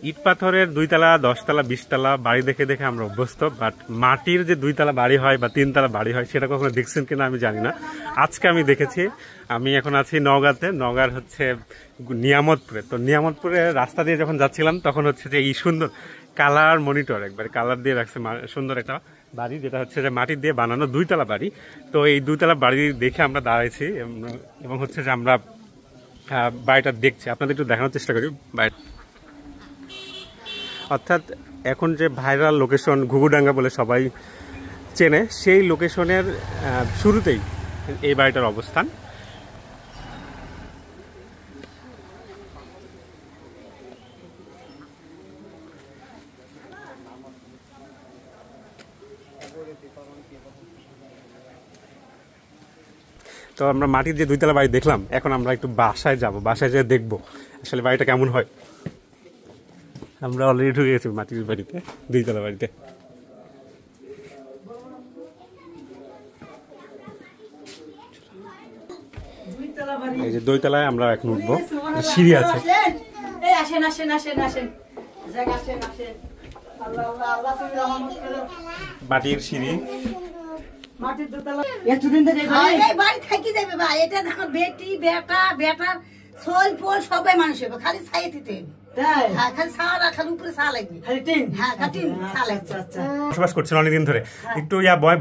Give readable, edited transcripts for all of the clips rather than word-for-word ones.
ইট পাথরের 2 তলা 10 তলা 20 তলা বাড়ি দেখে দেখে আমরা অভ্যস্ত, বাট মাটির যে 2 তলা বাড়ি হয় বা 3 তলা বাড়ি হয় সেটা কখনো দেখছেন কিনা আমি জানি না। আজকে আমি দেখেছি। আমি এখন আছি নওগাঁতে, নওগাঁর হচ্ছে নিয়ামতপুরে। তো নিয়ামতপুরে রাস্তা দিয়ে যখন যাচ্ছিলাম তখন হচ্ছে যে এই সুন্দর কালার মনিটর একবার কালার দিয়ে রাখছে সুন্দর একটা বাড়ি, যেটা হচ্ছে যে মাটির দিয়ে বানানো 2 তলা বাড়ি। তো এই 2 তলা বাড়ি দেখে আমরা দাঁড়াইছি এবং হচ্ছে যে আমরা বাড়িটা দেখছি, আপনাদের একটু দেখানোর চেষ্টা করি বাড়ি। অর্থাৎ এখন যে ভাইরাল লোকেশন ঘুঘুডাঙ্গা বলে সবাই চেনে, সেই লোকেশনের শুরুতেই এই বাড়িটার অবস্থান। তো আমরা মাটির যে 2 তলা বাড়ি দেখলাম, এখন আমরা একটু বাসায় যাব, বাসায় যেয়ে দেখবো আসলে বাড়িটা কেমন হয়। আমরা অলরেডি ঢুকে গেছি মাটির বাড়িতে, 2 তলা বাড়িতে। এই যে 2 তলায় আমরা এখন উঠবো, সিঁড়ি আছে। মাটির সিঁড়ি, মাটির 2 তলা এতদিন ধরে এই বাড়ি থাকি যাবে ভাই। এটা আমার বেটি বেটা বেটার সোল পোল সবাই মানুষ হবে, খালি ছাই দিতে তাই। হ্যাঁ, খালি ছাড়া খালি উপরে ছা লাগবে, খালি টিন। হ্যাঁ, খালি টিন ছা লাগবে। আচ্ছা বসবাস করছেন অনেকদিন ধরে, একটু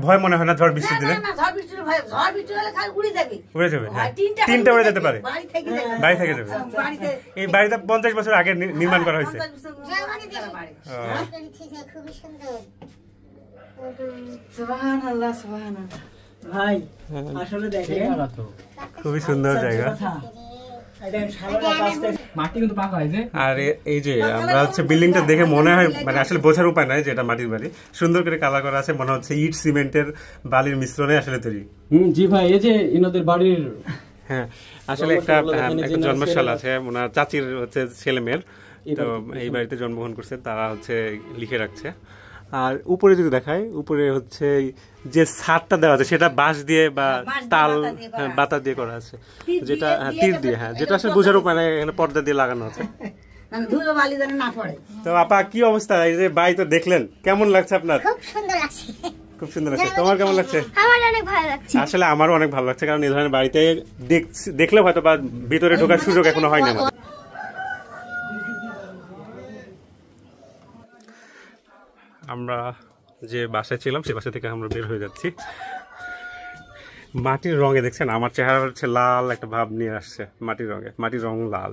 ভয় মনে হয় না ঝড় বৃষ্টির দিনে? না, ঝড় বৃষ্টির ভয়, ঝড় বৃষ্টি হলে খালি উড়ে যাবে। উড়ে যাবে, হ্যাঁ, তিনটা উড়ে যেতে পারে, বাড়ি থেকে যাবে, বাড়ি থেকে যাবে। এই বাড়িটা 50 বছর আগে নির্মাণ করা হয়েছে। খুবই সুন্দর। সুবহানাল্লাহ সুবহানাল্লাহ ভাই, আসলে দেখেন খুবই সুন্দর জায়গা। আর এই যে আমরা হচ্ছে বিল্ডিংটা দেখে মনে হয়, মানে আসলে বোঝার উপায় নাই যে এটা মাটির বাড়ি। সুন্দর করে কালার করা আছে, মনে হচ্ছে ইট সিমেন্টের বালির মিশ্রণে আসলে তৈরি। জি ভাই, এই যে ইনাদের বাড়ির, হ্যাঁ আসলে একটা জন্মশাল আছে, ওনার চাচির হচ্ছে ছেলে মেয়ের, তো এই বাড়িতে জন্মগ্রহণ করছে, তারা হচ্ছে লিখে রাখছে। আর উপরে যদি দেখায়, উপরে হচ্ছে যে ছাদটা দেওয়া আছে সেটা বাঁশ দিয়ে বা তাল বাতা দিয়ে করা আছে, যেটা তীর দিয়ে, হ্যাঁ, যেটা আসলে বোঝার উপায় নাই, এখানে পর্দা দিয়ে লাগানো আছে। তো আপা কি অবস্থা, এই যে বাড়ি তো দেখলেন, কেমন লাগছে আপনার? খুব সুন্দর লাগছে। খুব সুন্দর লাগছে, তোমার কেমন লাগছে? আমার অনেক ভালো লাগছে। আসলে আমারও অনেক ভালো লাগছে, কারণ এই ধরনের বাড়িতে দেখলে হয়তো বা ভিতরে ঢোকার সুযোগ এখনো হয়নি আমাদের। আমরা যে বাসায় ছিলাম সে বাসা থেকে আমরা বের হয়ে যাচ্ছি। মাটির রঙে দেখছেন আমার চেহারা হচ্ছে লাল একটা ভাব নিয়ে আসছে, মাটির রঙে, মাটির রং লাল।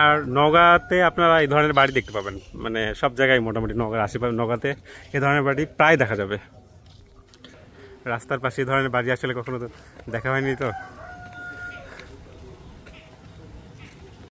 আর নওগাঁতে আপনারা এই ধরনের বাড়ি দেখতে পাবেন, মানে সব জায়গায় মোটামুটি নওগাঁর আশেপাশে নওগাঁতে এই ধরনের বাড়ি প্রায় দেখা যাবে। রাস্তার পাশে এই ধরনের বাড়ি আসলে কখনো তো দেখা হয়নি তো।